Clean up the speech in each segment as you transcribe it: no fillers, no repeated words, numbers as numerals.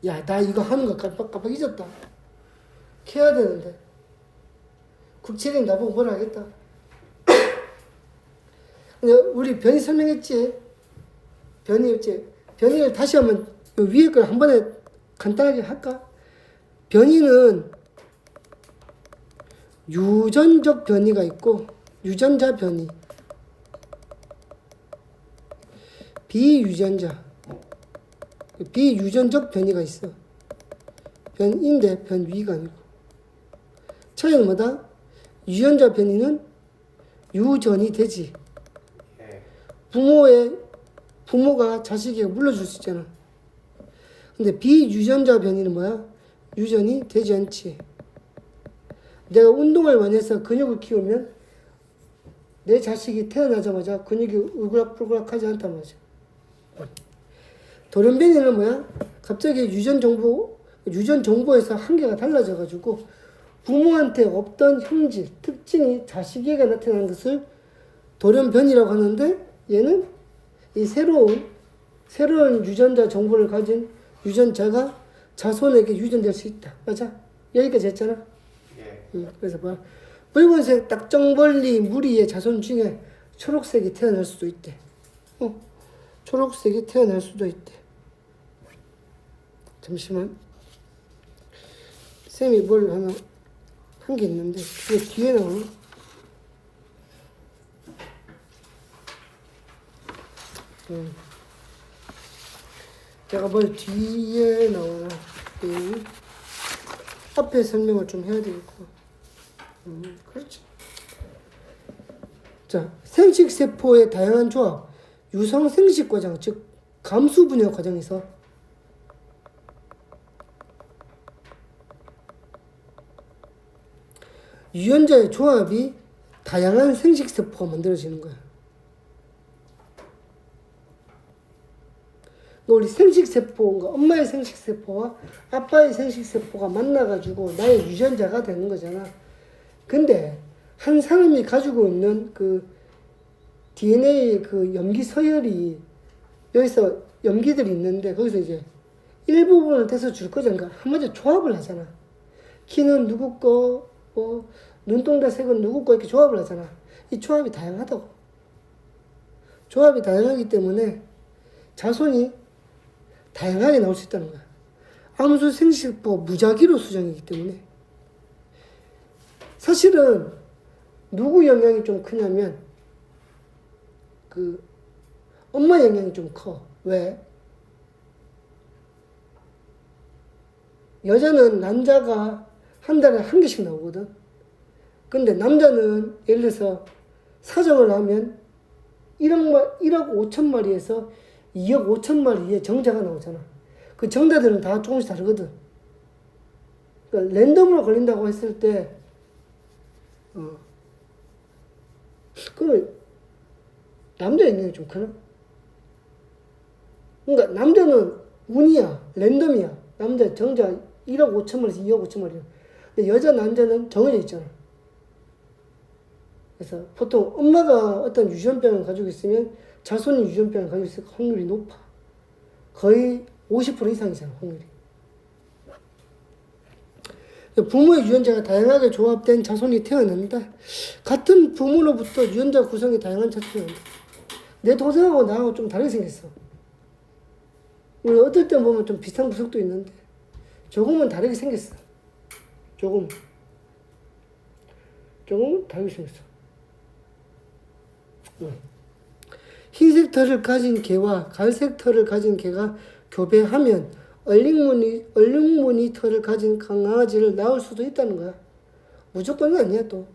야, 나 이거 하는 거 깜빡 잊었다. 해야 되는데. 국체는 나보고 뭐라 하겠다. 근데 우리 변이 설명했지? 변이를 다시 한번 위에 걸 한 번에 간단하게 할까? 변이는 유전적 변이가 있고 유전자 변이, 비유전적 변이가 있어. 변인데 변위가 아니고. 차이는 뭐다? 유전자 변이는 유전이 되지. 부모가 자식에게 물려줄 수 있잖아. 근데 비유전자 변이는 뭐야? 유전이 되지 않지. 내가 운동을 많이 해서 근육을 키우면 내 자식이 태어나자마자 근육이 울그락불그락하지 않단 말이야. 돌연변이는 뭐야? 갑자기 유전 정보에서 한계가 달라져가지고 부모한테 없던 형질, 특징이 자식에게 나타나는 것을 돌연변이라고 하는데, 얘는 이 새로운 유전자 정보를 가진 유전자가 자손에게 유전될 수 있다. 맞아? 여기까지 했잖아? 그래서 봐. 붉은색 딱정벌리 무리의 자손 중에 초록색이 태어날 수도 있대. 초록색이 태어날 수도 있대. 잠시만. 쌤이 뭘 하나 한 게 있는데 그게 뒤에 나오나? 제가 뭘 뒤에 나오나? 앞에 설명을 좀 해야 되겠고. 그렇지. 자, 생식세포의 다양한 조합, 유성 생식 과정, 즉 감수 분열 과정에서 유전자의 조합이 다양한 생식세포가 만들어지는 거야. 우리 생식세포, 엄마의 생식세포와 아빠의 생식세포가 만나가지고 나의 유전자가 되는 거잖아. 근데 한 사람이 가지고 있는 그 DNA 그 염기 서열이 여기서 염기들이 있는데 거기서 이제 일부분을 떼서 줄 거잖아. 그러니까 한마디로 조합을 하잖아. 키는 누구 거, 눈동자 색은 누구 거 이렇게 조합을 하잖아. 이 조합이 다양하다고. 조합이 다양하기 때문에 자손이 다양하게 나올 수 있다는 거야. 암수 생식세포 무작위로 수정이기 때문에. 사실은 누구 영향이 좀 크냐면 그 엄마 영향이 좀 커. 왜? 여자는 남자가 한 달에 한 개씩 나오거든. 근데 남자는 예를 들어서 사정을 하면 1억 5천 마리에서 2억 5천 마리의 정자가 나오잖아. 그 정자들은 다 조금씩 다르거든. 그러니까 랜덤으로 걸린다고 했을 때 그러면 남자 영향이 좀 크나? 그러니까 남자는 운이야, 랜덤이야. 남자 정자 1억 5천 마리에서 2억 5천 마리야. 근데 여자 남자는 정해져 있잖아. 그래서 보통 엄마가 어떤 유전병을 가지고 있으면 자손이 유전병을 가지고 있을 확률이 높아. 거의 50% 이상이잖아, 확률이. 부모의 유전자가 다양하게 조합된 자손이 태어난다. 같은 부모로부터 유전자 구성이 다양한 자손이 태어난다. 내 동생하고 나하고 좀 다르게 생겼어. 우리 어떨 때 보면 좀 비슷한 구석도 있는데 조금은 다르게 생겼어. 조금은 다르게 생겼어. 흰색 털을 가진 개와 갈색 털을 가진 개가 교배하면 얼룩무늬 털을 가진 강아지를 낳을 수도 있다는 거야. 무조건은 아니야 또.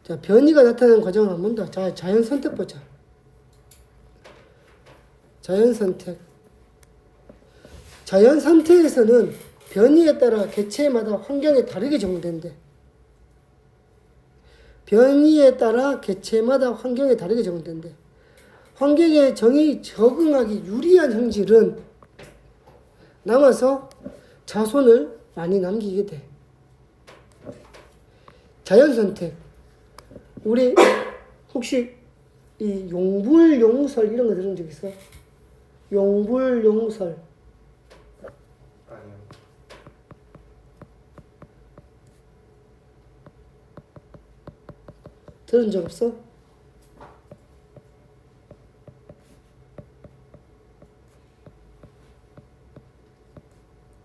자, 변이가 나타나는 과정을 한번 더. 자, 자연 선택 보자. 자연 선택. 자연 선택에서는 변이에 따라 개체마다 환경이 다르게 적용된대. 변이에 따라 개체마다 환경이 다르게 적용된대. 환경에 적응하기 유리한 형질은 남아서 자손을 많이 남기게 돼. 자연 선택. 우리 혹시 이 용불용설 이런 거 들은 적 있어? 용불용설. 아니요. 들은 적 없어?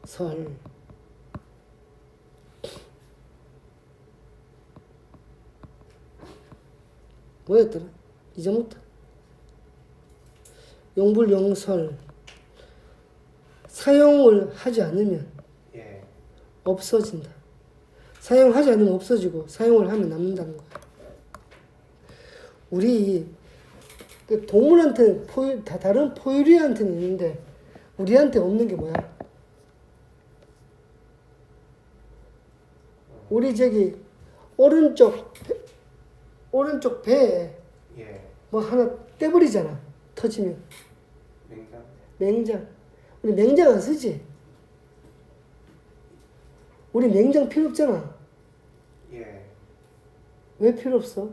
설. 뭐였더라? 잊어먹다. 용불용설. 사용을 하지 않으면 예. 없어진다. 사용하지 않으면 없어지고 사용을 하면 남는다는 거야. 우리 그 동물한테는 다 다른 포유류한테는 있는데 우리한테 없는 게 뭐야? 우리 저기 오른쪽 배에 예. 뭐 하나 떼버리잖아. 터지면. 냉장. 맹장. 우리 맹장 안 쓰지? 우리 맹장 필요 없잖아. 예. 왜 필요 없어?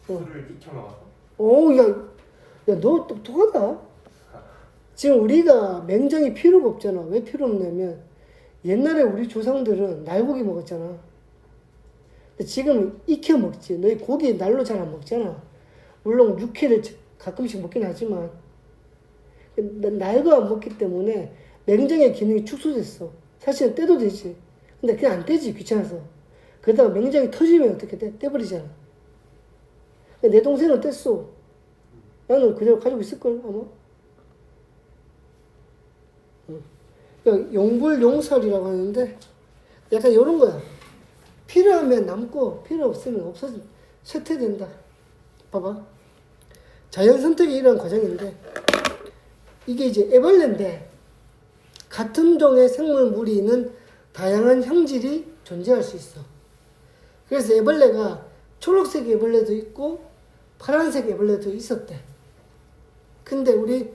풀을 익혀 먹어서. 오, 야, 너 똑똑하다. 지금 우리가 맹장이 필요가 없잖아. 왜 필요 없냐면 옛날에 우리 조상들은 날고기 먹었잖아. 근데 지금 익혀 먹지. 너희 고기 날로 잘 안 먹잖아. 물론 육회를 가끔씩 먹긴 하지만 날고 안 먹기 때문에 맹장의 기능이 축소됐어. 사실은 떼도 되지. 근데 그냥 안 떼지. 귀찮아서. 그러다가 맹장이 터지면 어떻게 돼? 떼버리잖아. 내 동생은 뗐어. 나는 그대로 가지고 있을걸 아마. 그러니까 용불용설이라고 하는데 약간 이런 거야. 필요하면 남고 필요 없으면 없어져 쇠퇴된다. 봐봐. 자연 선택이 이런 과정인데 이게 이제 애벌레인데 같은 종의 생물 무리는 다양한 형질이 존재할 수 있어. 그래서 애벌레가 초록색 애벌레도 있고 파란색 애벌레도 있었대. 근데 우리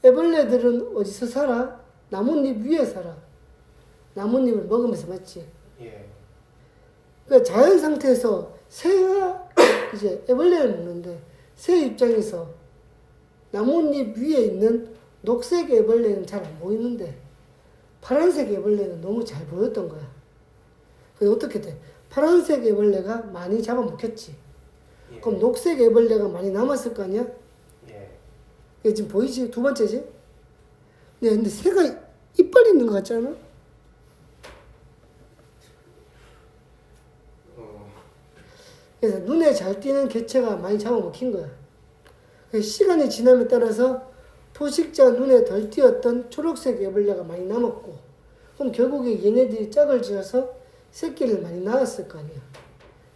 애벌레들은 어디서 살아? 나뭇잎 위에 살아. 나뭇잎을 먹으면서 맞지? 예. 그러니까 자연 상태에서 새가 이제 애벌레를 먹는데 새 입장에서 나뭇잎 위에 있는 녹색 애벌레는 잘 안 보이는데 파란색 애벌레는 너무 잘 보였던 거야. 그래서 어떻게 돼? 파란색 애벌레가 많이 잡아먹혔지. 예. 그럼 녹색 애벌레가 많이 남았을 거 아니야? 예. 이게 지금 보이지? 두 번째지? 네, 근데 새가 이빨 있는 것 같지 않아? 그래서 눈에 잘 띄는 개체가 많이 잡아먹힌 거야. 그래서 시간이 지남에 따라서 포식자 눈에 덜 띄었던 초록색 애벌레가 많이 남았고, 그럼 결국에 얘네들이 짝을 지어서 새끼를 많이 낳았을 거 아니야.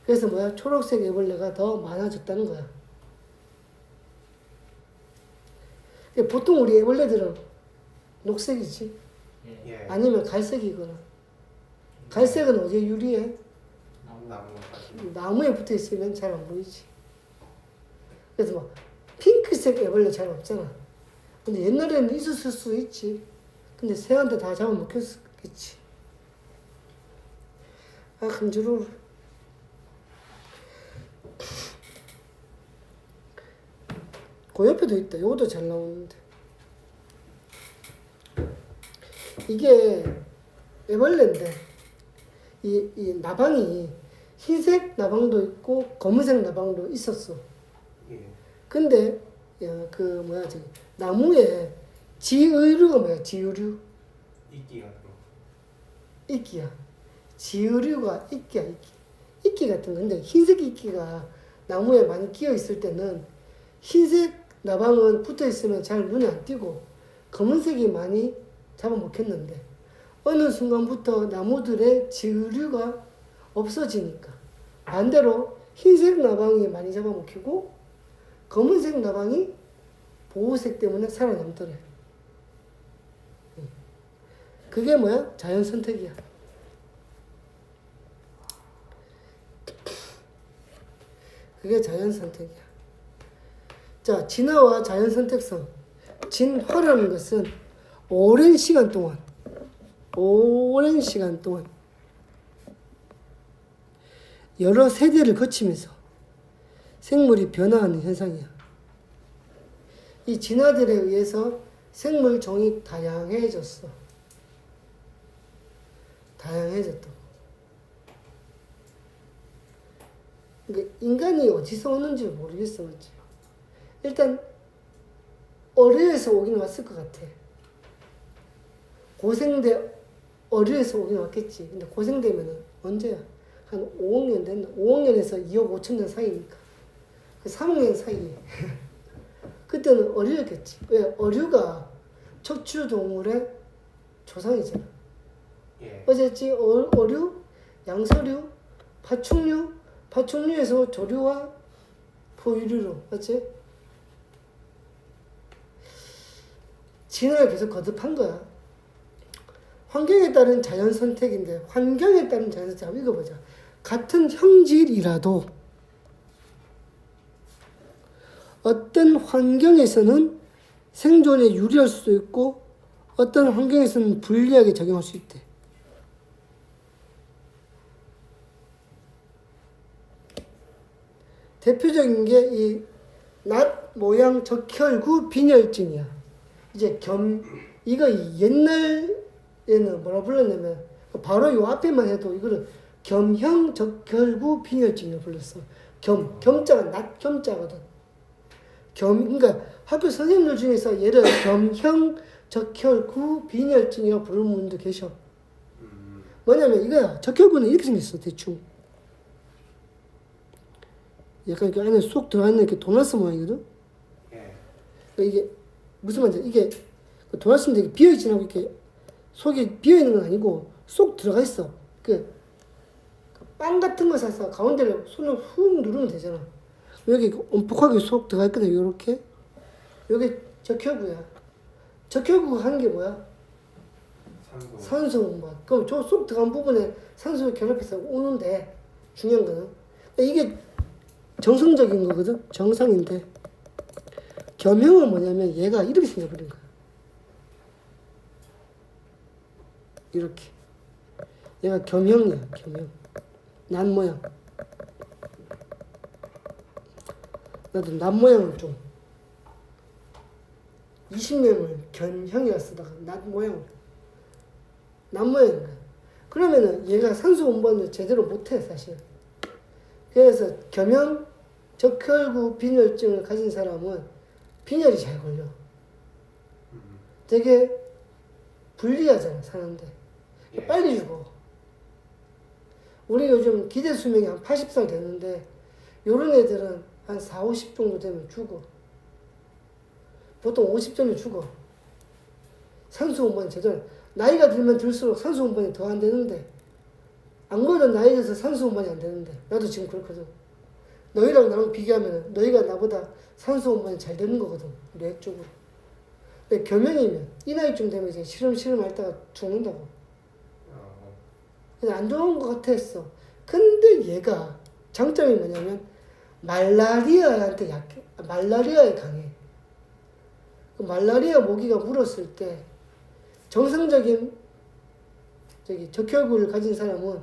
그래서 뭐야? 초록색 애벌레가 더 많아졌다는 거야. 보통 우리 애벌레들은 녹색이지. 예. 아니면 갈색이거나. 갈색은 어디에 유리해? 나무. 나무에 붙어 있으면 잘 안 보이지. 그래서 막 핑크색 애벌레 잘 없잖아. 근데 옛날에는 있었을 수 있지. 근데 새한테 다 잡아먹혔겠지. 아, 간지러워. 그 옆에도 있다. 요것도 잘 나오는데. 이게 애벌레인데, 이 나방이 흰색 나방도 있고, 검은색 나방도 있었어. 예. 근데, 저기, 나무에 지의류가 뭐야? 지의류? 이끼 같은 거. 이끼야. 지의류가 이끼야, 이끼. 이끼 같은 건데, 흰색 이끼가 나무에 많이 끼어 있을 때는 흰색 나방은 붙어 있으면 잘 눈에 안 띄고 검은색이 많이 잡아먹혔는데 어느 순간부터 나무들의 지류가 없어지니까 반대로 흰색 나방이 많이 잡아먹히고 검은색 나방이 보호색 때문에 살아남더래. 그게 뭐야? 자연 선택이야. 그게 자연 선택이야. 자, 진화와 자연 선택성. 진화라는 것은 오랜 시간 동안 여러 세대를 거치면서 생물이 변화하는 현상이야. 이 진화들에 의해서 생물 종이 다양해졌어. 다양해졌다. 그러니까 인간이 어디서 오는지 모르겠어, 맞지? 일단 어류에서 오긴 왔을 것 같아. 고생대 어류에서 오긴 왔겠지. 근데 고생대면은 언제야? 한 5억 년 됐나? 5억 년에서 2억 5천 년 사이니까. 그 3억 년 사이에. 그때는 어류였겠지. 왜? 어류가 척추 동물의 조상이잖아. 예. 어쨌지 어류, 양서류, 파충류, 파충류에서 조류와 포유류로, 맞지? 진화를 계속 거듭한 거야. 환경에 따른 자연 선택인데, 환경에 따른 자연 선택 한번 읽어보자. 같은 형질이라도 어떤 환경에서는 생존에 유리할 수도 있고 어떤 환경에서는 불리하게 작용할 수 있대. 대표적인 게 이 낫 모양 적혈구 빈혈증이야. 이제 이거 옛날에는 뭐라 불렀냐면 바로 요 앞에만 해도 이거를 겸형 적혈구 빈혈증이라고 불렀어. 겸자가 낫 겸자거든. 그러니까 학교 선생님들 중에서 얘를 겸형 적혈구 빈혈증이라고 부르는 분도 계셔. 뭐냐면 이거야. 적혈구는 이렇게 생겼어, 대충. 약간 이렇게 안에 쏙 들어가는 이렇게 도넛 모양이거든. 예. 그러니까 이게 무슨 말인지 이게 도넛인데 이게 비어 있진 않고 이렇게 속이 비어 있는 건 아니고 쏙 들어가 있어. 빵 같은 거 사서 가운데를 손을 훅 누르면 되잖아. 여기 움푹하게 쏙 들어가 있거든. 요렇게. 요게 적혈구야. 적혈구가 하는 게 뭐야? 산소 운반. 그럼 저 쏙 들어간 부분에 산소를 결합해서 오는데 중요한 거는 이게 정상적인 거거든. 정상인데 겸형은 뭐냐면 얘가 이렇게 생겨버린 거야. 이렇게. 얘가 겸형이야. 겸형. 난 모양. 나도 난 모양을 좀 20년을 견형이라 쓰다가 난 모양을 난 모양인 거야. 그러면은 얘가 산소 운반을 제대로 못해 사실. 그래서 겸형 적혈구 빈혈증을 가진 사람은 빈혈이 잘 걸려. 되게 불리하잖아 사는데. 예. 빨리 죽어. 우리 요즘 기대 수명이 한 80살 됐는데 요런 애들은 한 4, 50 정도 되면 죽어. 보통 50전에 죽어. 산소 운반이 제대로. 나이가 들면 들수록 산소 운반이 더 안 되는데 안 그래도 나이 들어서 산소 운반이 안 되는데 나도 지금 그렇거든. 너희랑 나랑 비교하면 너희가 나보다 산소 운반이 잘 되는 거거든. 뇌 쪽으로. 근데 겸형이면 이 나이쯤 되면 이제 시름 앓다가 죽는다고. 그래서 안 좋은 것 같아 했어. 근데 얘가 장점이 뭐냐면 말라리아한테 약해. 말라리아에 강해. 그 말라리아 모기가 물었을 때 정상적인 적혈구를 가진 사람은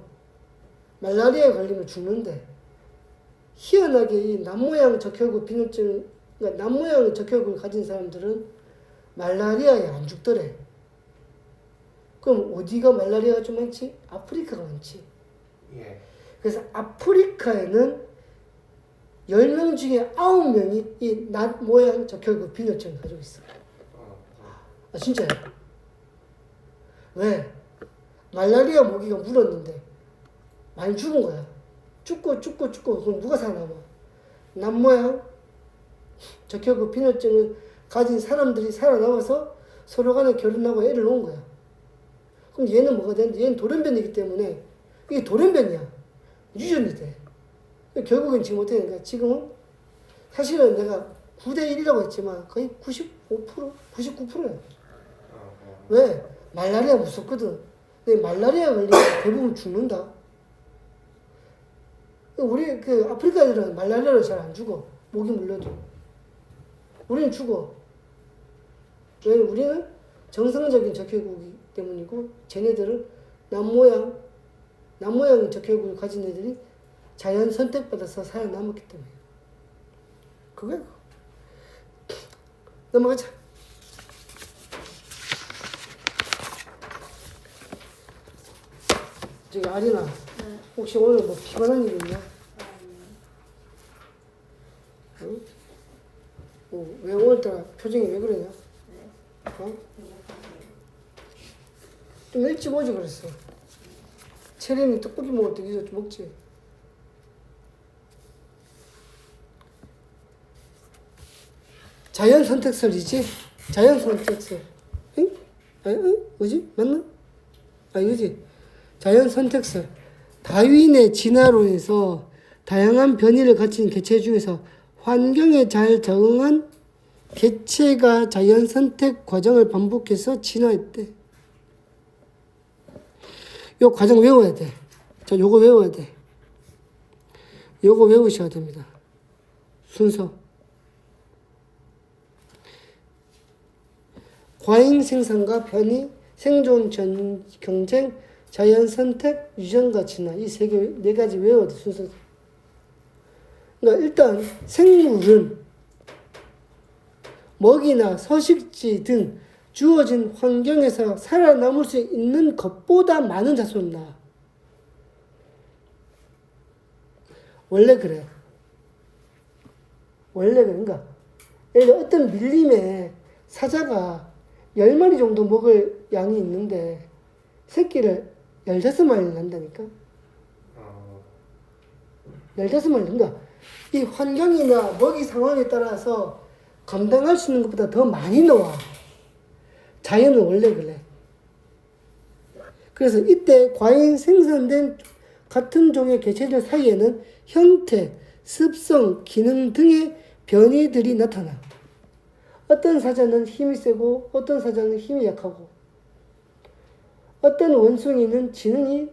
말라리아에 걸리면 죽는데 희한하게 이 남모양 적혈구 빈혈증, 그러니까 남모양 적혈구를 가진 사람들은 말라리아에 안 죽더래. 그럼 어디가 말라리아가 좀 많지? 아프리카가 많지. 예. 그래서 아프리카에는 10명 중에 9명이 이 낫 모양 적혈구 빈혈증을 가지고 있어. 아, 진짜야. 왜? 말라리아 모기가 물었는데 많이 죽은 거야. 죽고 그럼 누가 살아남아? 낫 모양 적혈구 빈혈증을 가진 사람들이 살아남아서 서로 간에 결혼하고 애를 낳은 거야. 그럼 얘는 뭐가 되는데 얘는 돌연변이기 때문에 이게 돌연변이야. 유전이 돼. 결국엔 지금 어떻게 되는가? 지금은 사실은 내가 9대1이라고 했지만 거의 95%, 99%야. 왜? 말라리아 무섭거든. 근데 말라리아 걸리면 대부분 죽는다. 우리 그 아프리카 애들은 말라리아로 잘 안 죽어. 목이 물려도. 우리는 죽어. 왜? 우리는 정상적인 적혈구이기 때문이고 쟤네들은 남모양 적혈구를 가진 애들이 자연 선택받아서 살아남았기 때문에. 그거야. 넘어가자. 저기 아리나, 혹시 오늘 뭐 피곤한 일 있냐? 응? 왜 오늘따라 표정이 왜 그러냐? 어? 좀 일찍 오지 그랬어. 체린이 떡볶이 먹을 때 여기서 좀 먹지. 자연 선택설이지? 자연 선택설. 응? 응? 뭐지? 맞나? 이거지? 자연 선택설. 다윈의 진화론에서 다양한 변이를 갖춘 개체 중에서 환경에 잘 적응한 개체가 자연 선택 과정을 반복해서 진화했대. 요 과정 외워야 돼. 자, 요거 외워야 돼. 요거 외우셔야 됩니다. 순서. 과잉 생산과 변이, 생존 경쟁, 자연 선택, 유전과 진화. 이 네 가지 외워야 돼, 순서. 그러니까 일단 생물은 먹이나 서식지 등 주어진 환경에서 살아남을 수 있는 것보다 많은 자손을 낳아. 원래 그래. 원래 그래. 그러니까 예를 들어 어떤 밀림에 사자가 10마리 정도 먹을 양이 있는데 새끼를 15마리를 낳는다니까. 15마리 낳는다. 이 환경이나 먹이 상황에 따라서 감당할 수 있는 것보다 더 많이 나와. 자연은 원래 그래. 그래서 이때 과잉 생산된 같은 종의 개체들 사이에는 형태, 습성, 기능 등의 변이들이 나타나. 어떤 사자는 힘이 세고 어떤 사자는 힘이 약하고 어떤 원숭이는 지능이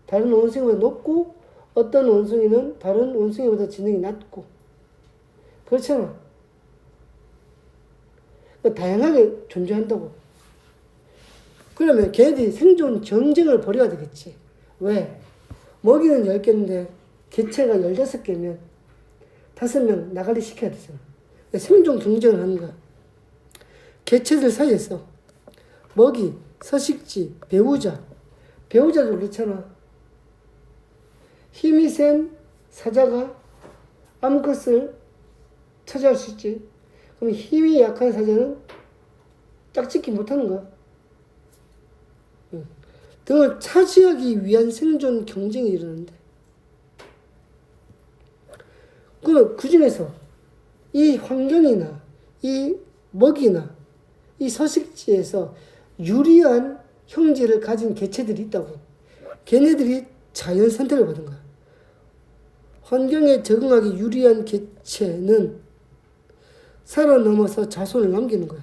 다른 원숭이보다 높고 어떤 원숭이는 다른 원숭이보다 지능이 낮고 그렇잖아. 다양하게 존재한다고. 그러면 걔네들이 생존 경쟁을 벌여야 되겠지. 왜? 먹이는 10개인데 개체가 16개면 5명 나가리 시켜야 되잖아. 생존 경쟁을 하는 거야. 개체들 사이에서 먹이, 서식지, 배우자도 그렇잖아. 힘이 센 사자가 암컷을 차지할 수 있지. 그럼 힘이 약한 사자는 짝짓기 못하는 거야. 등을 차지하기 위한 생존 경쟁이 일어나는데. 그 중에서 이 환경이나 이 먹이나 이 서식지에서 유리한 형질을 가진 개체들이 있다고. 걔네들이 자연 선택을 받은 거야. 환경에 적응하기 유리한 개체는 살아남아서 자손을 남기는 거야.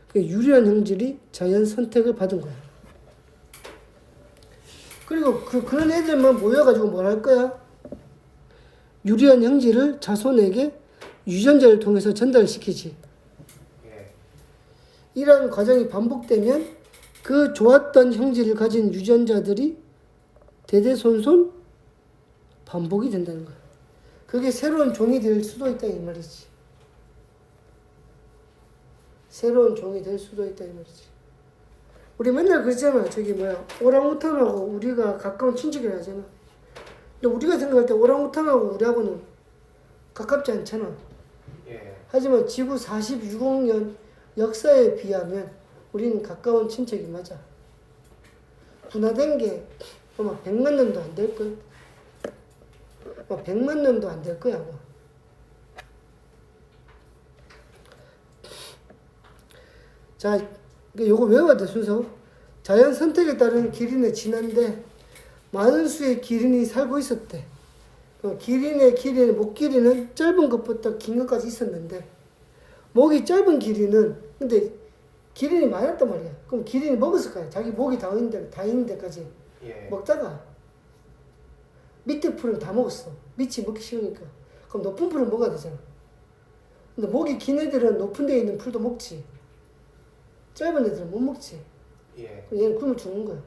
그 유리한 형질이 자연 선택을 받은 거야. 그리고 그런 애들만 모여가지고 뭘 할 거야? 유리한 형질을 자손에게 유전자를 통해서 전달시키지. 이러한 과정이 반복되면 그 좋았던 형질을 가진 유전자들이 대대손손 반복이 된다는 거야. 그게 새로운 종이 될 수도 있다 이 말이지. 새로운 종이 될 수도 있다 이 말이지. 우리 맨날 그러잖아. 오랑우탄하고 우리가 가까운 친척이라 하잖아. 근데 우리가 생각할 때 오랑우탄하고 우리하고는 가깝지 않잖아. 하지만 지구 46억 년 역사에 비하면 우리는 가까운 친척이 맞아. 분화된 게 아마 100만 년도 안 될 거야. 100만 년도 안 될 거야, 아마. 자, 요거 외워야 돼, 순서. 자연 선택에 따른 기린의 진화인데, 많은 수의 기린이 살고 있었대. 목 길이는 짧은 것부터 긴 것까지 있었는데, 목이 짧은 기린은, 근데 기린이 많았단 말이야. 그럼 기린이 먹었을 거야. 자기 목이 다 있는 데까지. 먹다가, 밑에 풀은 다 먹었어. 밑이 먹기 쉬우니까. 그럼 높은 풀을 먹어야 되잖아. 근데 목이 긴 애들은 높은 데에 있는 풀도 먹지. 짧은 애들은 못 먹지. 그럼 얘는 굶어 죽는 거야.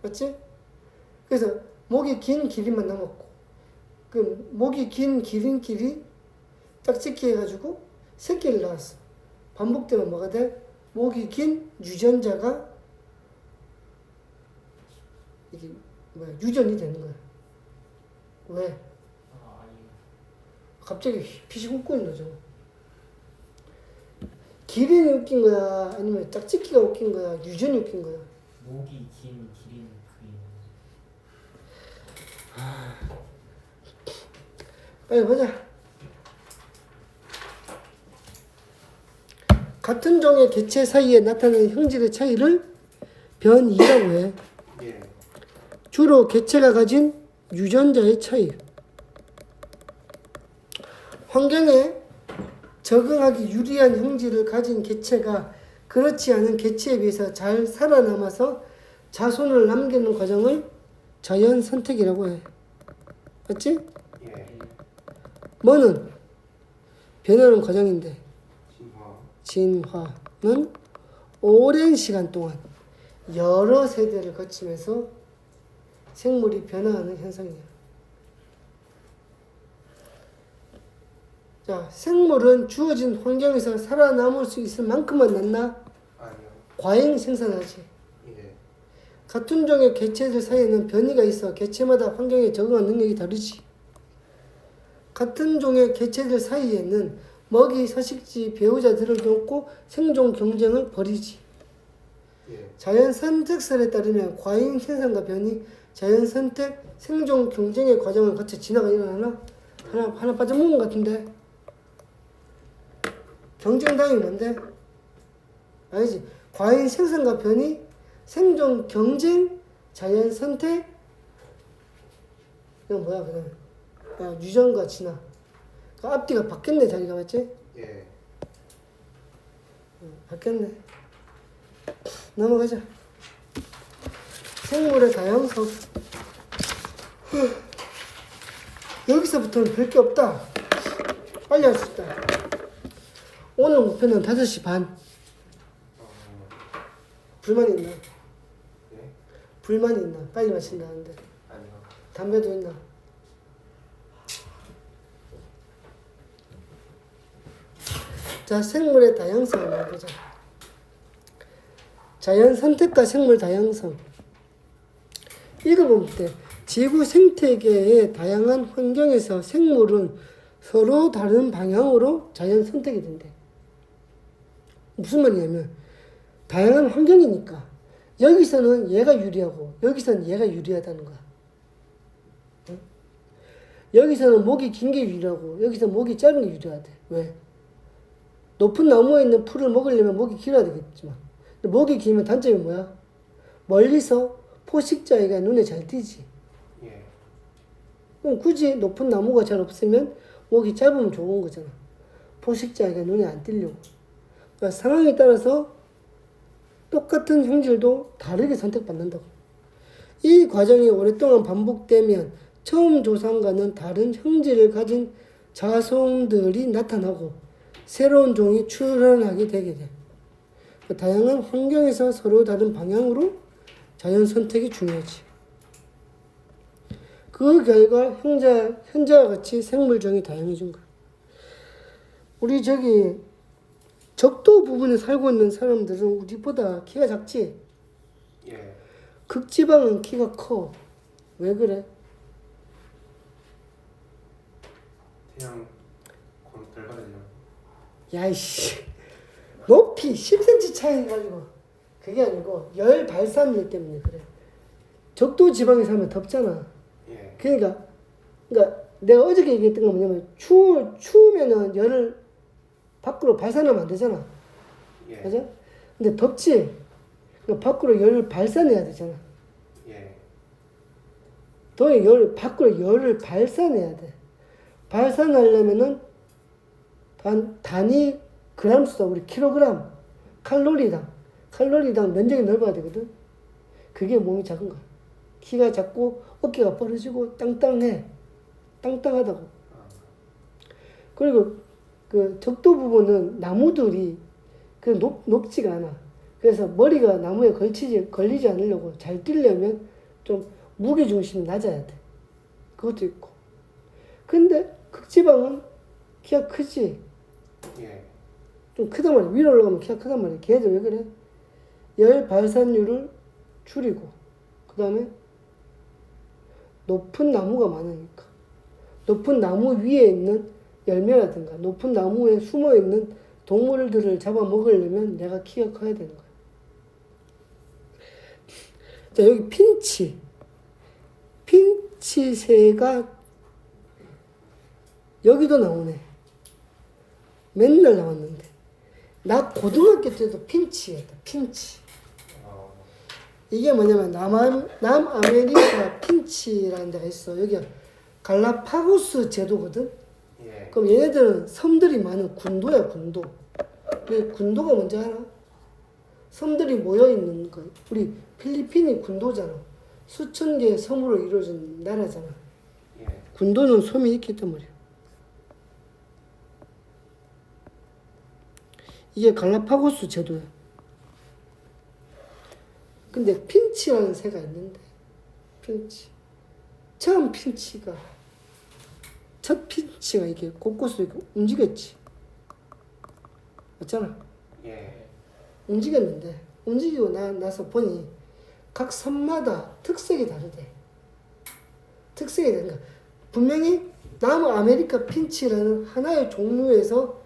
맞지? 그래서 목이 긴 길이만 남았고 그 목이 긴 기린끼리 짝짓기 해가지고 새끼를 낳았어. 반복되면 뭐가 돼? 목이 긴 유전자가 이게 뭐야 유전이 되는 거야. 왜? 아니 갑자기 피식 웃고 있는 거죠. 기린이 웃긴 거야? 아니면 짝짓기가 웃긴 거야? 유전이 웃긴 거야? 목이 긴 기린 그림. 빨리 보자. 같은 종의 개체 사이에 나타나는 형질의 차이를 변이라고 해. 예. 주로 개체가 가진 유전자의 차이. 환경에 적응하기 유리한 형질을 가진 개체가 그렇지 않은 개체에 비해서 잘 살아남아서 자손을 남기는 과정을 자연 선택이라고 해. 맞지? 예. 뭐는 변하는 과정인데 진화. 진화는 오랜 시간 동안 여러 세대를 거치면서 생물이 변화하는 현상이야. 자, 생물은 주어진 환경에서 살아남을 수 있을 만큼만 낫나? 아니요. 과잉 생산하지. 예. 같은 종의 개체들 사이에는 변이가 있어 개체마다 환경에 적응한 능력이 다르지. 같은 종의 개체들 사이에는 먹이, 서식지, 배우자들을 놓고 생존 경쟁을 벌이지. 예. 자연 선택설에 따르면 과잉 생산과 변이, 자연 선택, 생존 경쟁의 과정을 거쳐 진화가 일어나나? 하나 빠져먹은 것 같은데. 경쟁당이 뭔데? 아니지. 과잉 생산과 변이, 생존 경쟁, 자연 선택. 이건 뭐야 그다음에? 야, 유전과 진화. 그 앞뒤가 바뀌었네 자리가 맞지? 예. 바뀌었네. 넘어가자. 생물의 다양성. 여기서부터는 별 게 없다. 빨리 할 수 있다. 오늘 목표는 5시 반. 어. 불만이 있나? 예. 불만이 있나? 빨리 마신다는데. 아니요. 담배도 있나? 자, 생물의 다양성을 한번 보자. 자연 선택과 생물 다양성. 읽어볼 때 지구 생태계의 다양한 환경에서 생물은 서로 다른 방향으로 자연 선택이 된대. 무슨 말이냐면 다양한 환경이니까 여기서는 얘가 유리하고 여기서는 얘가 유리하다는 거야. 응? 여기서는 목이 긴 게 유리하고 여기서 목이 짧은 게 유리하대. 왜? 높은 나무에 있는 풀을 먹으려면 목이 길어야 되겠지만 목이 길면 단점이 뭐야? 멀리서 포식자에게 눈에 잘 띄지. 예. 그럼 굳이 높은 나무가 잘 없으면 목이 짧으면 좋은 거잖아. 포식자에게 눈에 안 띄려고. 그러니까 상황에 따라서 똑같은 형질도 다르게 선택받는다고. 이 과정이 오랫동안 반복되면 처음 조상과는 다른 형질을 가진 자손들이 나타나고 새로운 종이 출현하게 되게 돼. 다양한 환경에서 서로 다른 방향으로 자연 선택이 중요하지. 그 결과 현재와 같이 생물종이 다양해진 거야. 우리 저기 적도 부분에 살고 있는 사람들은 우리보다 키가 작지? 예. 극지방은 키가 커. 왜 그래? 태양 덜 받으려. 야이씨. 높이 10cm 차이 가지고 그게 아니고 열 발산율 때문에 그래. 적도 지방에 살면 덥잖아. 예. 그러니까 내가 어저께 얘기했던 건 뭐냐면 추우면은 열을 밖으로 발산하면 안 되잖아. 예. 맞아? 근데 덥지? 그러니까 밖으로 열을 발산해야 되잖아. 예. 밖으로 열을 발산해야 돼. 발산하려면은 단위 그램 수다 우리 킬로그램 칼로리당 면적이 넓어야 되거든. 그게 몸이 작은 거야. 키가 작고 어깨가 벌어지고 땅땅하다고. 그리고 그 적도 부분은 나무들이 그 높지가 않아. 그래서 머리가 나무에 걸리지 않으려고 잘 뛰려면 좀 무게중심이 낮아야 돼. 그것도 있고. 근데 극지방은 키가 크지. 예. 좀 크단 말이야. 위로 올라가면 키가 크단 말이야. 걔들 왜 그래? 열 발산율을 줄이고, 그 다음에 높은 나무가 많으니까. 높은 나무 위에 있는 열매라든가, 높은 나무에 숨어 있는 동물들을 잡아먹으려면 내가 키가 커야 되는 거야. 자, 여기 핀치. 핀치새가 여기도 나오네. 맨날 나왔는데. 나 고등학교 때도 핀치였다. 핀치. 이게 뭐냐면 남아메리카 핀치라는 데가 있어. 여기가 갈라파고스 제도거든. 예. 그럼 얘네들은 섬들이 많은 군도야, 군도. 근데 군도가 뭔지 알아? 섬들이 모여 있는 거. 우리 필리핀이 군도잖아. 수천 개의 섬으로 이루어진 나라잖아. 예. 군도는 섬이 있기 때문이야. 이게 갈라파고스 제도야. 근데 핀치라는 새가 있는데, 핀치. 첫 핀치가 이게 곳곳으로 이렇게 움직였지. 맞잖아. 예. 움직였는데, 움직이고 나서 보니 각 섬마다 특색이 다르대. 특색이 다르니까 분명히 남아메리카 핀치라는 하나의 종류에서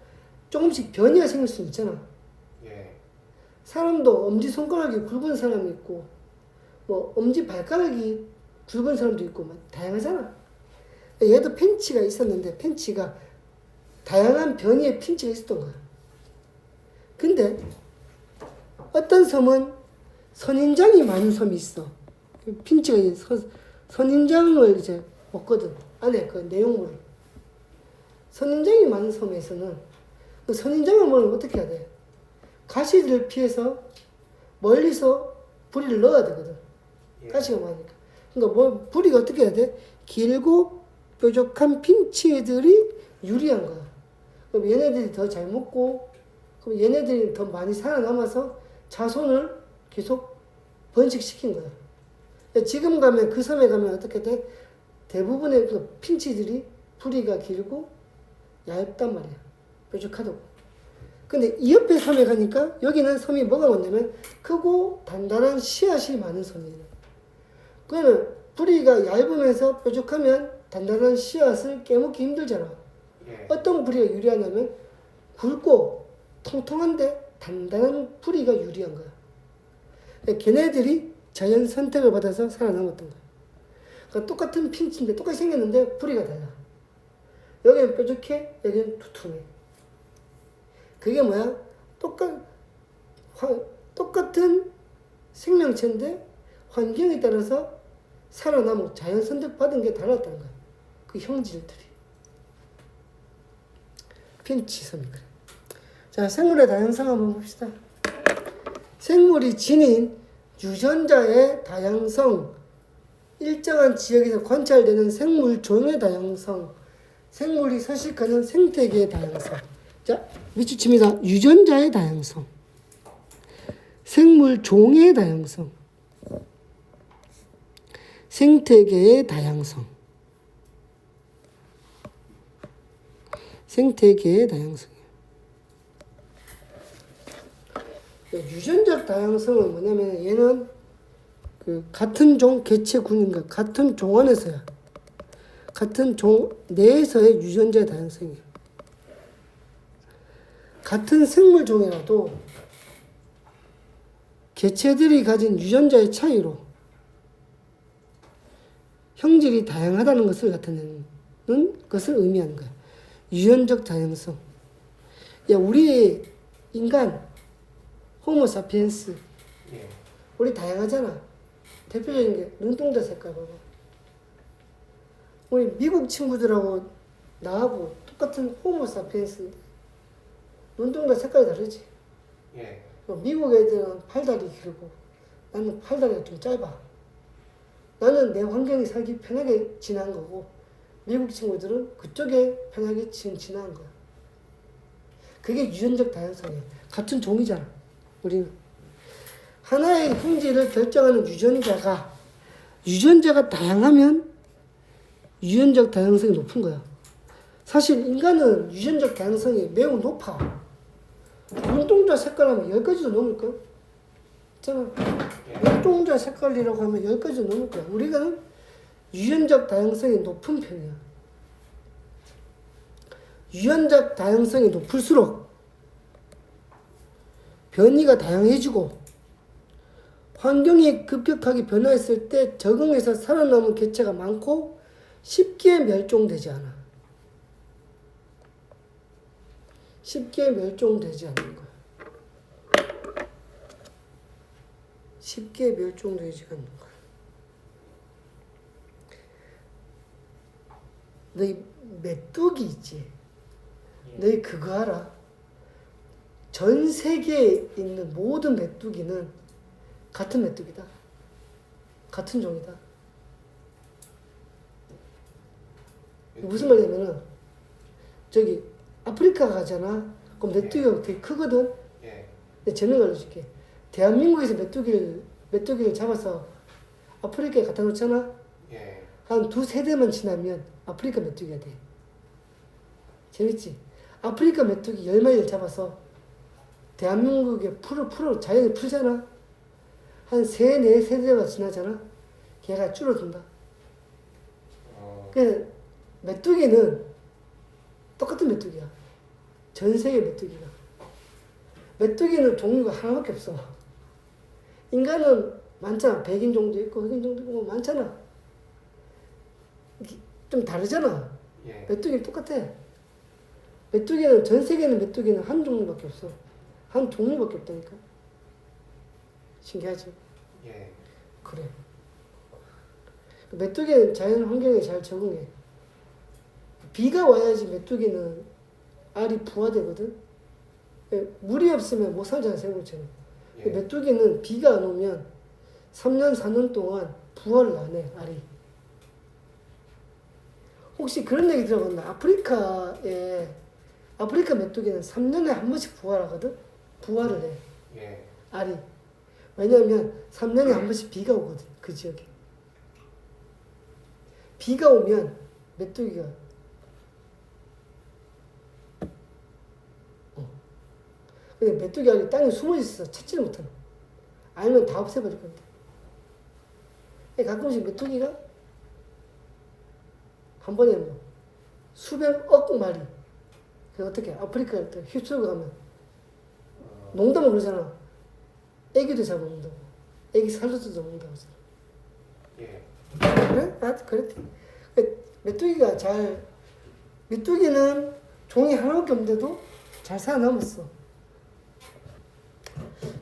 조금씩 변이가 생길 수 있잖아. 예. 사람도 엄지손가락이 굵은 사람이 있고, 뭐, 엄지발가락이 굵은 사람도 있고, 막 다양하잖아. 얘도 핀치가 있었는데, 핀치가, 다양한 변이의 핀치가 있었던 거야. 근데, 어떤 섬은 선인장이 많은 섬이 있어. 핀치가 선인장을 이제 먹거든. 안에 그 내용물을. 선인장이 많은 섬에서는 그 선인장을 먹으면 어떻게 해야 돼? 가시를 피해서 멀리서 부리를 넣어야 되거든. 예. 가시가 많으니까. 그러니까 뭐 부리가 어떻게 해야 돼? 길고 뾰족한 핀치들이 유리한 거야. 그럼 얘네들이 더 잘 먹고, 그럼 얘네들이 더 많이 살아남아서 자손을 계속 번식시킨 거야. 지금 가면 그 섬에 가면 어떻게 돼? 대부분의 그 핀치들이 부리가 길고 얇단 말이야. 뾰족하다고. 근데 이 옆에 섬에 가니까 여기는 섬이 뭐가 많냐면 크고 단단한 씨앗이 많은 섬이에요. 그러면 부리가 얇으면서 뾰족하면 단단한 씨앗을 깨먹기 힘들잖아. 예. 어떤 부리가 유리하냐면 굵고 통통한데 단단한 부리가 유리한 거야. 걔네들이 자연 선택을 받아서 살아남았던 거야. 그러니까 똑같은 핀치인데 똑같이 생겼는데 부리가 달라. 여기는 뾰족해, 여기는 두툼해. 그게 뭐야? 똑같은 생명체인데 환경에 따라서 살아남은 자연 선택받은 게 달랐다는 거야. 그 형질들이. 핀치섬이 그래. 자, 생물의 다양성 한번 봅시다. 생물이 지닌 유전자의 다양성, 일정한 지역에서 관찰되는 생물 종의 다양성, 생물이 서식하는 생태계의 다양성. 자, 밑줄칩니다. 유전자의 다양성, 생물 종의 다양성, 생태계의 다양성, 생태계의 다양성. 유전적 다양성은 뭐냐면 얘는 그 같은 종 개체군인가 같은 종 안에서야. 같은 종 내에서의 유전자의 다양성이에요. 같은 생물 종이라도 개체들이 가진 유전자의 차이로 형질이 다양하다는 것을 나타내는 것을 의미하는 거야. 유전적 다양성. 야, 우리 인간 호모사피엔스 예. 우리 다양하잖아. 대표적인 게 눈동자 색깔 봐봐. 우리 미국 친구들하고 나하고 똑같은 호모사피엔스인데 눈동자 색깔이 다르지. 예. 미국 애들은 팔다리 길고 나는 팔다리가 좀 짧아. 나는 내 환경이 살기 편하게 지난 거고 미국 친구들은 그쪽에 편하게 지난 거야. 그게 유전적 다양성이야. 같은 종이잖아. 우리는 하나의 형질을 결정하는 유전자가 유전자가 다양하면 유전적 다양성이 높은 거야. 사실 인간은 유전적 다양성이 매우 높아. 눈동자 색깔하면 10가지도 넘을걸? 있잖아. 눈동자 색깔이라고 하면 10가지도 넘을 거야. 우리가 유전적 다양성이 높은 편이야. 유전적 다양성이 높을수록 변이가 다양해지고 환경이 급격하게 변화했을 때 적응해서 살아남은 개체가 많고 쉽게 멸종되지 않아. 쉽게 멸종되지 않는 거야. 쉽게 멸종되지 않는 거야. 너희 메뚜기 있지? 너희 그거 알아? 전 세계에 있는 모든 메뚜기는 같은 메뚜기다. 같은 종이다. 무슨 말이냐면은 저기 아프리카 가잖아. 그럼 메뚜기가 되게 크거든. 예. 내가 재능 알려줄게. 대한민국에서 메뚜기를 잡아서 아프리카에 갖다 놓잖아. 예. 한 두세 대만 지나면 아프리카 메뚜기가 돼. 재밌지? 아프리카 메뚜기 10마리를 잡아서 대한민국에 풀어 자연에 풀잖아. 한 3, 4세대가 지나잖아. 걔가 줄어든다. 그래서 메뚜기는 똑같은 메뚜기야. 전 세계 메뚜기가. 메뚜기는 종류가 하나밖에 없어. 인간은 많잖아. 백인종도 있고 흑인종도 있고 많잖아. 좀 다르잖아. 예. 메뚜기는 똑같아. 메뚜기는 전 세계에 있는 메뚜기는 한 종류밖에 없어. 한 종류밖에 없다니까. 신기하지? 예. 그래. 메뚜기는 자연 환경에 잘 적응해. 비가 와야지 메뚜기는 알이 부화되거든. 물이 없으면 못 살잖아, 생물체는. 예. 메뚜기는 비가 안 오면 3년, 4년 동안 부화를 안 해, 알이. 혹시 그런 얘기 들어봤나? 아프리카 메뚜기는 3년에 한 번씩 부화를 하거든? 부화를 해, 예. 알이. 왜냐면 3년에 한 번씩 비가 오거든, 그 지역에. 비가 오면 메뚜기가 근데 메뚜기 알이 땅에 숨어 있어. 찾지를 못하는. 알면 다 없애버릴 건데. 가끔씩 메뚜기가 한 번에 뭐 수백억 마리. 그 어떻게 아프리카에 또 휩쓸고 가면 농담을 그러잖아. 애기도 잡아먹는다고. 애기 살려서 잡아먹는다고 하잖아. 예. 그래? 아, 그랬대. 메뚜기는 종이 하나밖에 없는데도 잘 살아남았어.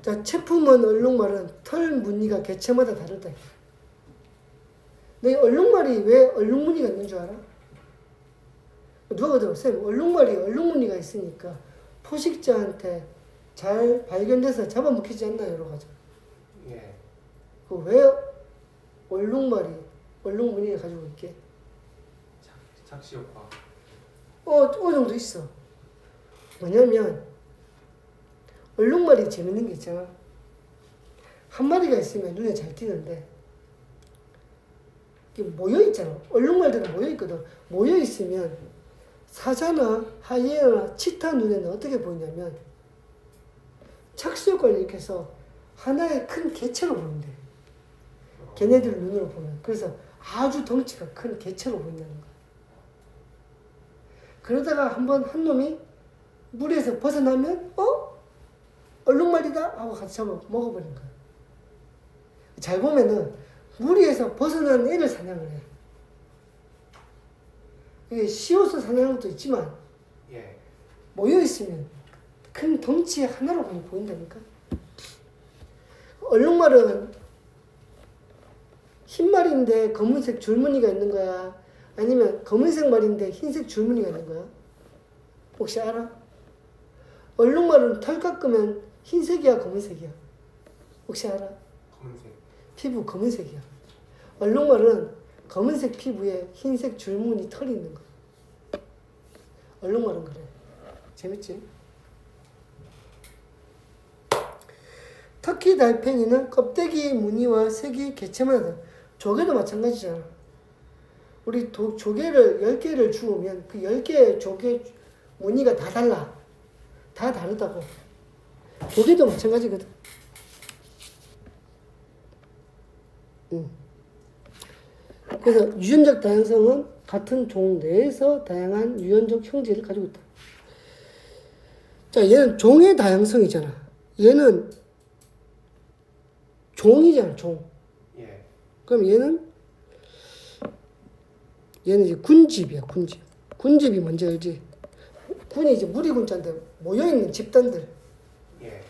자, 체품은 얼룩말은 털 무늬가 개체마다 다르다. 너희 얼룩말이 왜 얼룩무늬가 있는 줄 알아? 누가 그러더라고. 쌤, 얼룩말이 얼룩무늬가 있으니까 포식자한테 잘 발견돼서 잡아먹히지 않나 여러 가지. 예. 그 왜 얼룩말이 얼룩무늬를 가지고 있게? 착시 효과. 어느 정도 있어. 뭐냐면 얼룩말이 재밌는 게 있잖아. 한 마리가 있으면 눈에 잘 띄는데 이게 모여 있잖아. 얼룩말들은 모여 있거든. 모여 있으면 사자나 하이에나나 치타 눈에는 어떻게 보이냐면 착시 효과를 일으켜서 하나의 큰 개체로 보인대. 걔네들 눈으로 보면. 그래서 아주 덩치가 큰 개체로 보인다는 거야. 그러다가 한번 한 놈이 물에서 벗어나면 얼룩말이다 하고 같이 잡아 먹어버린 거야. 잘 보면은 무리에서 벗어난 애를 사냥을 해. 이게 씌워서 사냥하는 것도 있지만 예. 모여 있으면 큰 덩치 하나로 보인다니까. 얼룩말은 흰 말인데 검은색 줄무늬가 있는 거야? 아니면 검은색 말인데 흰색 줄무늬가 있는 거야? 혹시 알아? 얼룩말은 털 깎으면 흰색이야, 검은색이야? 혹시 알아? 검은색. 피부 검은색이야. 얼룩말은 검은색 피부에 흰색 줄무늬 털이 있는 거야. 얼룩말은 그래. 재밌지? 터키 달팽이는 껍데기 무늬와 색이 개체마다 달라. 조개도 마찬가지잖아. 우리 조개를 10개를 주우면 그 10개의 조개 무늬가 다 달라. 다 다르다고. 조개도 마찬가지거든. 그래서 유전적 다양성은 같은 종 내에서 다양한 유전적 형질을 가지고 있다. 자, 얘는 종의 다양성이잖아. 얘는 종이잖아, 종. 예. 그럼 얘는 이제 군집이야, 군집. 군집이 뭔지 알지? 군이 이제 무리군자인데 모여있는 집단들. 예.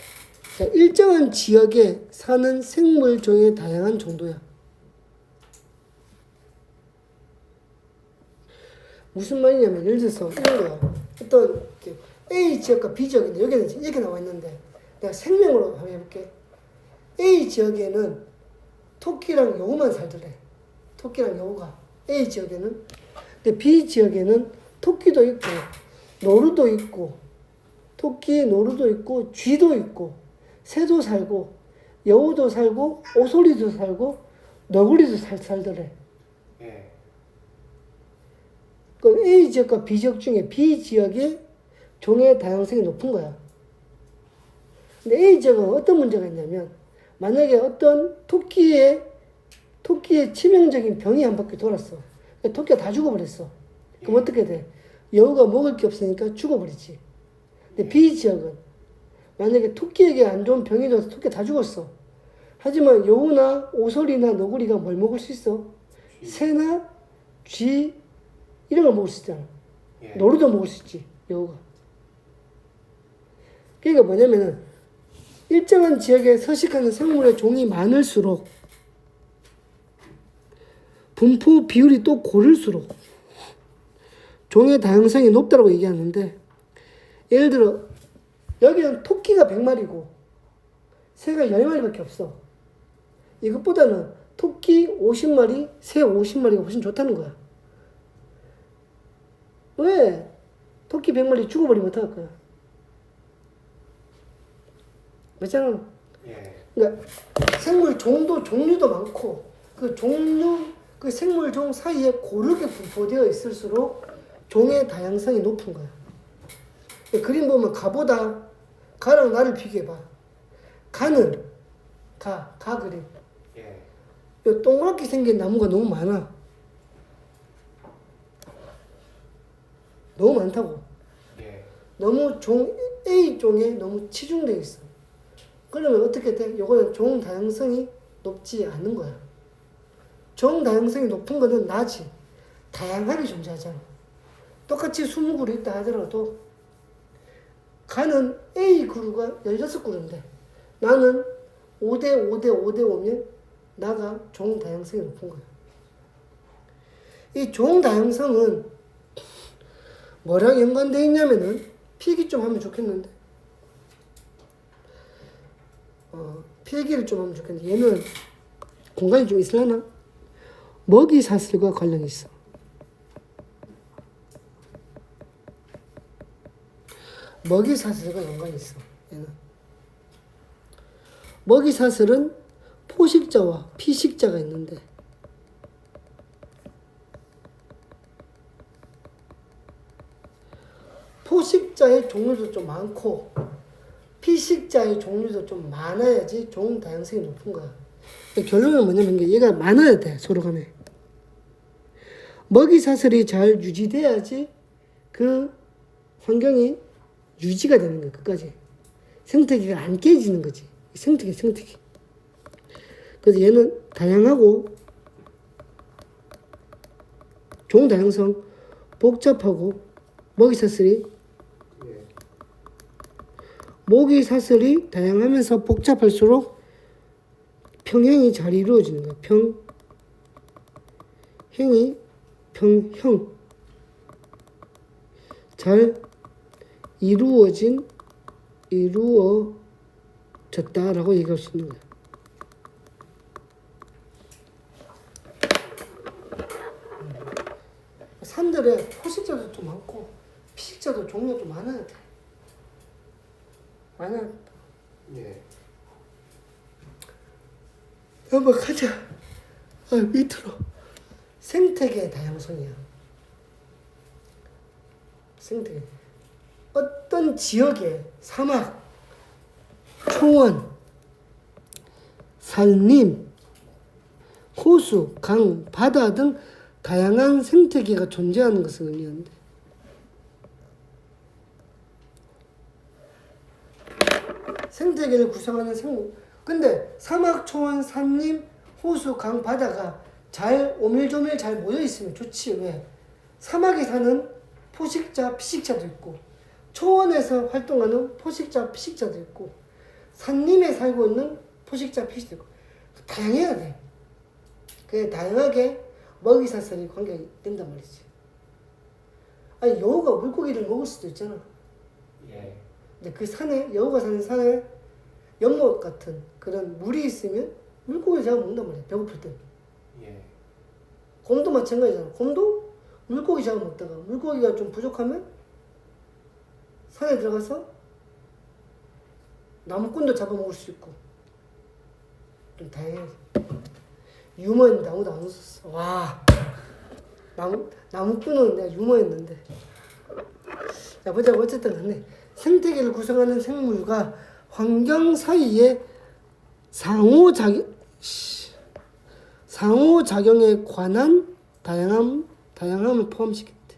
자, 일정한 지역에 사는 생물 종의 다양한 정도야. 무슨 말이냐면 예를 들어서 이런 거야. 어떤 이렇게 A 지역과 B 지역인데 여기는 이렇게 나와 있는데 내가 생명으로 한번 해볼게. A 지역에는 토끼랑 여우만 살더래. 토끼랑 여우가 A 지역에는. 근데 B 지역에는 토끼도 있고 노루도 있고 토끼 노루도 있고 쥐도 있고 새도 살고 여우도 살고 오소리도 살고 너구리도 살더래. 예. 그럼 A 지역과 B 지역 중에 B 지역의 종의 다양성이 높은 거야. 근데 A 지역은 어떤 문제가 있냐면 만약에 어떤 토끼의 치명적인 병이 한 바퀴 돌았어. 토끼가 다 죽어버렸어. 그럼 어떻게 돼? 여우가 먹을 게 없으니까 죽어버리지. 근데 B 지역은 만약에 토끼에게 안 좋은 병이 돌아서 토끼가 다 죽었어. 하지만 여우나 오소리나 너구리가 뭘 먹을 수 있어? 새나 쥐 이런 걸 먹을 수 있잖아. 예. 노루도 먹을 수 있지, 여우가. 그러니까 뭐냐면은 일정한 지역에 서식하는 생물의 종이 많을수록 분포 비율이 또 고를수록 종의 다양성이 높다고 얘기하는데, 예를 들어 여기는 토끼가 100마리고 새가 10마리밖에 없어. 이것보다는 토끼 50마리, 새 50마리가 훨씬 좋다는 거야. 왜? 토끼 100마리 죽어버리면 어떡할 거야? 그렇잖아. 예. 그러니까 생물 종류도 많고 그 생물 종 사이에 고르게 분포되어 있을수록 종의 다양성이 높은 거야. 그림 보면 가랑 나를 비교해봐. 가는 가 그림. 예. 요 동그랗게 생긴 나무가 너무 많아. 너무 많다고. 예. 너무 A 종에 너무 치중되어 있어. 그러면 어떻게 돼? 요거는 종 다양성이 높지 않은 거야. 종 다양성이 높은 거는 나지. 다양하게 존재하잖아. 똑같이 20그루 있다 하더라도 가는 A 그루가 16그루인데 나는 5대5대5대5면 나가 종 다양성이 높은 거야. 이 종 다양성은 뭐랑 연관되어 있냐면은 필기 좀 하면 좋겠는데 필기를 좀 하면 좋겠는데 얘는 공간이 좀 있으려나? 먹이 사슬과 관련이 있어. 먹이 사슬과 연관이 있어. 얘는 먹이 사슬은 포식자와 피식자가 있는데 포식자의 종류도 좀 많고 피식자의 종류도 좀 많아야지 종 다양성이 높은 거야. 결론은 뭐냐면 얘가 많아야 돼, 서로 간에. 먹이 사슬이 잘 유지돼야지 그 환경이 유지가 되는 거야, 끝까지. 생태계가 안 깨지는 거지. 생태계. 그래서 얘는 다양하고 종 다양성, 복잡하고 먹이 사슬이 다양하면서 복잡할수록 평형이 잘 이루어지는 거야. 평형 잘 이루어졌다라고 얘기할 수 있는 거야. 산들에 포식자도 좀 많고 피식자도 종류가 좀 많아야 돼. 예. 한번 가자. 밑으로. 생태계의 다양성이야. 생태계. 어떤 지역의 사막, 초원, 산림, 호수, 강, 바다 등 다양한 생태계가 존재하는 것을 의미하는데 생태계를 구성하는 생물. 근데 사막, 초원, 산림, 호수, 강, 바다가 잘 오밀조밀 잘 모여 있으면 좋지. 왜? 사막에 사는 포식자, 피식자도 있고 초원에서 활동하는 포식자, 피식자도 있고 산림에 살고 있는 포식자, 피식자도 있고 다양해야 돼. 그게 다양하게 먹이사슬이 관계가 된단 말이지. 아니 여우가 물고기를 먹을 수도 있잖아. 예. 근데 그 산에 여우가 사는 산에 연못 같은 그런 물이 있으면 물고기 잡아 먹는단 말이야. 배고플 때. 예. 곰도 마찬가지잖아. 곰도 물고기 잡아 먹다가 물고기가 좀 부족하면 산에 들어가서 나무꾼도 잡아 먹을 수 있고 좀 다양해야지. 유머였는데 아무도 안 웃었어. 와 나무꾼은 내가 유머였는데. 자 보자. 어쨌든 간에 생태계를 구성하는 생물과 환경 사이에 상호작용에 관한 다양함을 포함시켰대.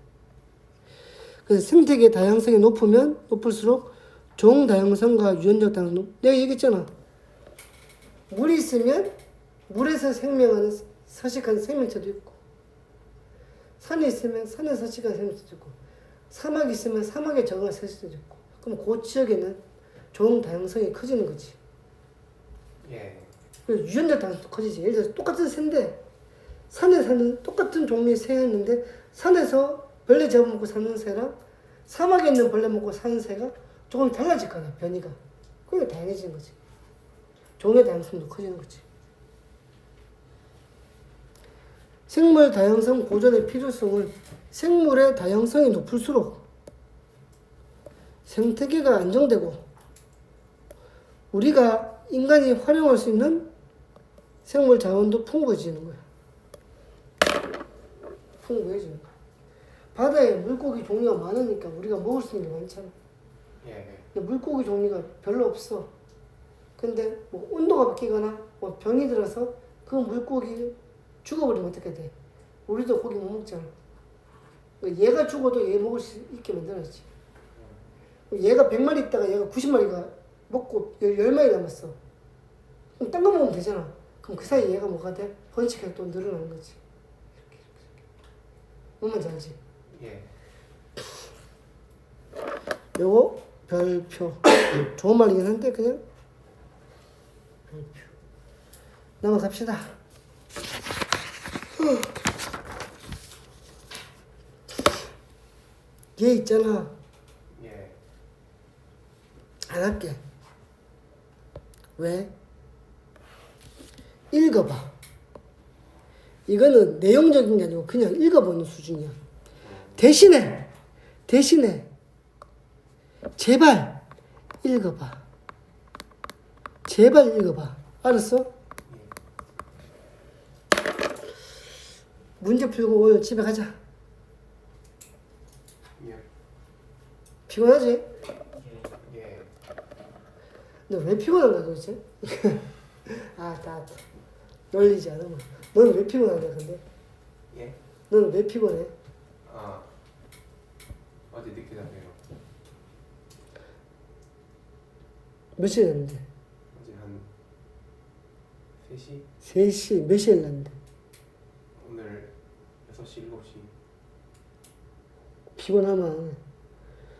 그래서 생태계 다양성이 높을수록 종 다양성과 유전적 다양성. 내가 얘기했잖아. 물이 있으면 물에서 생명하는 서식한 생명체도 있고, 산이 있으면 산에 서식한 생명체도 있고, 사막이 있으면 사막에 적응한 생명체도 있고. 그럼 그 지역에는 종 다양성이 커지는 거지. 예. 그래서 유전자 다양성도 커지지. 예를 들어서 똑같은 새인데 산에 사는 똑같은 종류의 새였는데 산에서 벌레 잡아먹고 사는 새랑 사막에 있는 벌레 먹고 사는 새가 조금 달라질 거야. 변이가. 그러니까 다양해지는 거지. 종의 다양성도 커지는 거지. 생물 다양성 보존의 필요성은 생물의 다양성이 높을수록 생태계가 안정되고 우리가 인간이 활용할 수 있는 생물 자원도 풍부해지는 거야. 풍부해지는 거야. 바다에 물고기 종류가 많으니까 우리가 먹을 수 있는 게 많잖아. 예. 근데 물고기 종류가 별로 없어. 근데 뭐 온도가 바뀌거나 뭐 병이 들어서 그 물고기 죽어버리면 어떻게 돼? 우리도 고기 못 먹잖아. 얘가 죽어도 얘 먹을 수 있게 만들어야지. 얘가 100마리 있다가 얘가 90마리가 먹고 10마리 남았어. 그럼 딴 거 먹으면 되잖아. 그럼 그 사이에 얘가 뭐가 돼? 번식해서 또 늘어나는 거지. 이렇게. 뭔 말인지 알지? 예. 요거 별표. 좋은 말이긴 한데 그냥 별표. 넘어갑시다. 얘 있잖아. 예. 안 할게. 왜? 읽어봐. 이거는 내용적인 게 아니고 그냥 읽어보는 수준이야. 대신에 제발 읽어봐. 제발 읽어봐. 알았어? 문제 풀고 오늘 집에 가자. 예. 피곤하지? 예. 너 왜 피곤한가 도대체? 다 놀리지 않으면. 너는 왜 피곤하냐 근데? 예. 너는 왜 피곤해? 아. 어제 늦게 잤네요. 몇 시에 잤는데? 어제 한 3시? 3시 몇 시에 잤는데? 오늘 6시, 7시. 피곤하면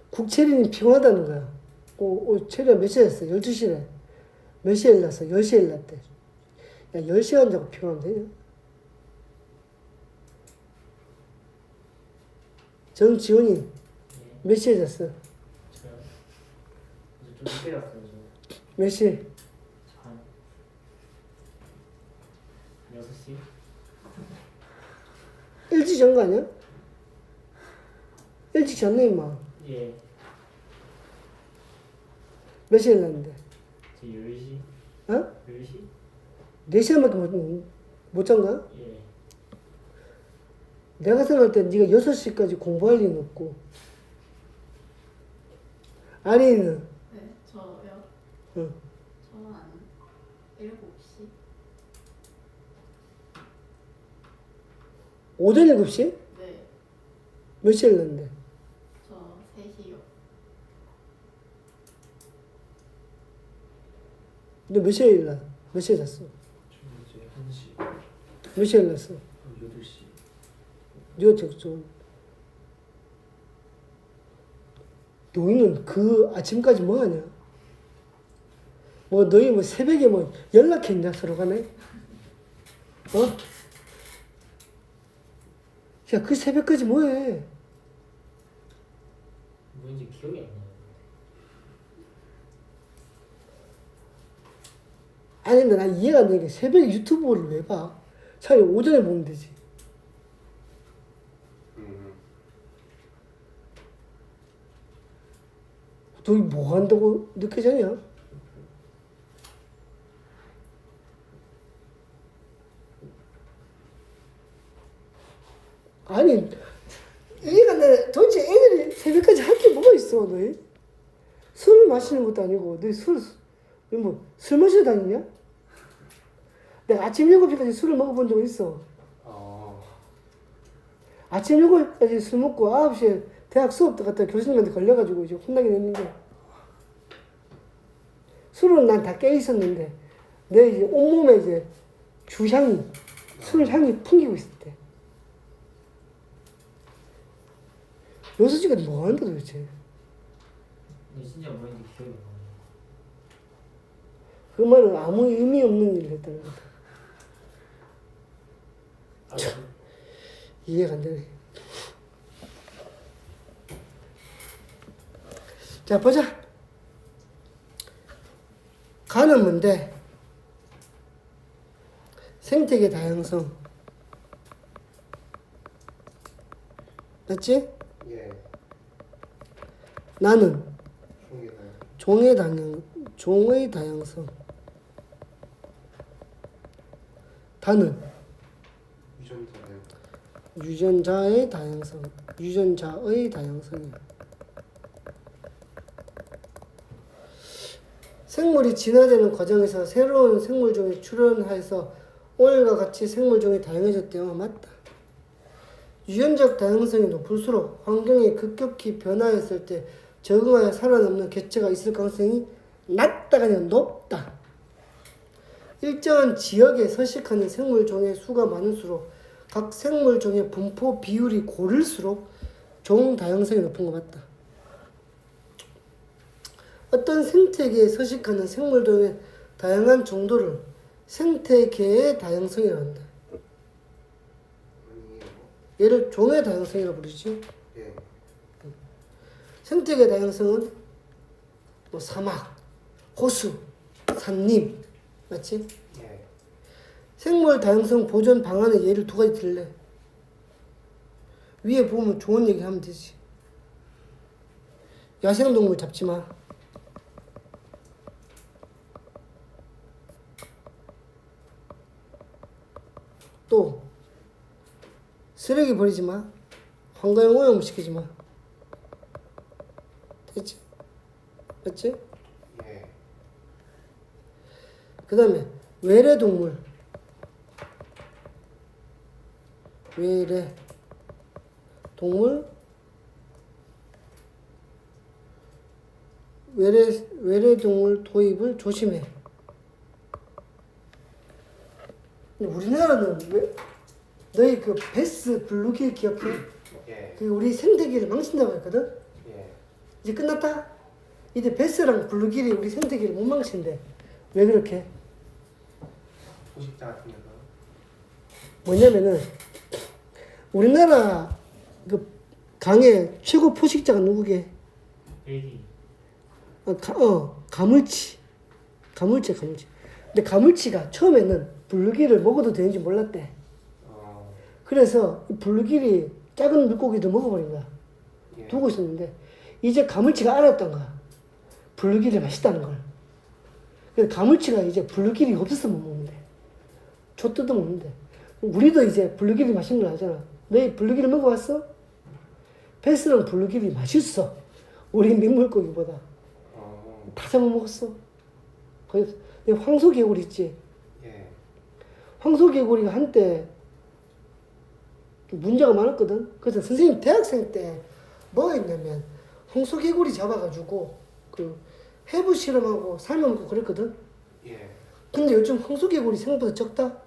국채린이 피곤하다는 거야. 채린아 몇 시에 잤어? 12시래. 몇 시에 일났어? 10시에 일났대. 야 10시간 자고 피곤하면 되냐? 정지훈이 예. 몇 시에 잤어? 저요? 어제 좀 늦게 잤어요. 저. 몇 시? 한 6시? 일찍 잔 거 아니야? 일찍 잤네 임마. 예. 몇 시에 일났는데? 저 10시? 어? 10시? 4시간밖에 못 못 잔가? 예. 내가 생각할 때 네가 6시까지 공부할 리는 없고. 아니는 네, 저요? 응. 저는 한 7시? 오전 7시? 네, 몇 시에 일어났는데? 저 3시요. 너 몇 시에 일어나? 몇 시에 잤어? 저는 이제 1시, 몇 시에 일어났어? 8시. 네가 적죠. 너희는 그 아침까지 뭐 하냐? 뭐 너희 뭐 새벽에 뭐 연락했냐 서로 간에? 어? 야, 그 새벽까지 뭐 해? 뭔지 기억이 안 나요. 아니, 근데 난 이해가 안 되는 게 새벽에 유튜브를 왜 봐? 차라리 오전에 보면 되지. 너희 뭐 한다고 늦게 자냐? 아니, 이해가 안 돼. 도대체 애들이 새벽까지 할 게 뭐가 있어, 너희? 술을 마시는 것도 아니고, 너희 술 마시러 다니냐? 내가 아침 7시까지 술을 먹어본 적은 있어. 아침 7시까지 술 먹고 9시에 대학 수업 갔다 교수님한테 걸려가지고 이제 혼나긴 했는데, 술은 난 다 깨 있었는데, 내 이제 온몸에 이제 주향이, 술 향이 풍기고 있을 때. 6시까지 뭐 하는데 도대체? 근데 진짜 뭔지 기억이 안 나요. 그 말은 아무 의미 없는 일을 했다는 거다. 아, 이해가 안 되네. 자, 보자. 가는 뭔데? 생태계 다양성. 맞지? 예. 나는 총계단. 종의 다양성. 다는 유전자요. 유전자의 다양성. 유전자의 다양성이야. 생물이 진화되는 과정에서 새로운 생물종이 출현해서 오늘과 같이 생물종이 다양해졌대요. 맞다. 유전적 다양성이 높을수록 환경이 급격히 변화했을 때 적응하여 살아남는 개체가 있을 가능성이 낮다가 아니라 높다. 일정한 지역에 서식하는 생물종의 수가 많을수록 각 생물종의 분포 비율이 고를수록 종 다양성이 높은 거 맞다. 어떤 생태계에 서식하는 생물종의 다양한 정도를 생태계의 다양성이라고 한다. 아니에요. 얘를 종의 다양성이라고 부르지. 예. 생태계 다양성은 뭐 사막, 호수, 산림, 맞지? 예. 생물 다양성 보존 방안의 예를 두 가지 들래. 위에 보면 좋은 얘기 하면 되지. 야생동물 잡지 마. 또 쓰레기 버리지 마. 환경 오염 시키지 마. 됐지? 맞지? 예. 그 다음에 외래동물. 외래동물. 외래동물 도입을 조심해. 근데 우리나라는 왜 너희 그 베스 블루길 기억해? 예. 그 우리 생태계를 망친다고 했거든? 예. 이제 끝났다? 이제 베스랑 블루길이 우리 생태계를 못 망친대. 왜 그렇게? 포식자 같은 데서. 뭐냐면은 우리나라 그 강의 최고 포식자가 누구게? 베리. 가물치. 가물치. 근데 가물치가 처음에는 블루길을 먹어도 되는지 몰랐대. 그래서 이 블루길이 작은 물고기도 먹어버린 거야. 예. 두고 있었는데 이제 가물치가 알았던 거야. 블루길이 맛있다는 걸. 그래서 가물치가 이제 블루길이 없어서 못 먹는데. 조 뜯어 먹는데. 우리도 이제 블루길이 맛있는 걸 알잖아. 너희 블루길을 먹어봤어? 베스랑 블루길이 맛있어. 우리 민물고기보다. 다 잡아먹었어. 거기 황소개구리 있지? 예. 황소개구리가 한때 문제가 많았거든. 그래서 선생님 대학생 때 뭐가 있냐면 황소개구리 잡아가지고 그 해부 실험하고 삶아먹고 그랬거든. 예. 근데 요즘 황소개구리 생각보다 적다.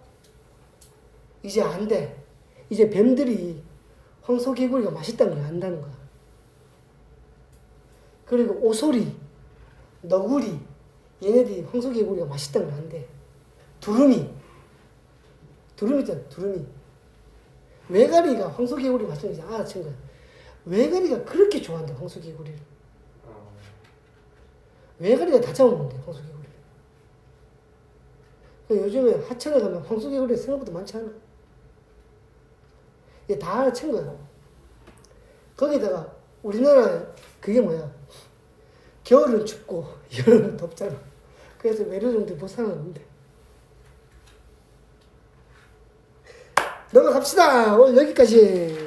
이제 안 돼. 이제 뱀들이 황소개구리가 맛있다는 걸 안다는 거야. 그리고 오소리, 너구리, 얘네들이 황소개구리가 맛있다는 걸 안대. 두루미 있잖아, 두루미. 외가리가 황소개구리 맛있는 걸 알아챈 거야. 외가리가 그렇게 좋아한다, 황소개구리를. 외가리가 다 잡아먹는데, 황소개구리를. 요즘에 하천에 가면 황소개구리 생각보다 많지 않아. 이게 다 알아챈 거야. 거기다가 우리나라 그게 뭐야? 겨울은 춥고 여름은 덥잖아. 그래서 외래종들 못 살아남는데. 넘어갑시다. 오늘 여기까지.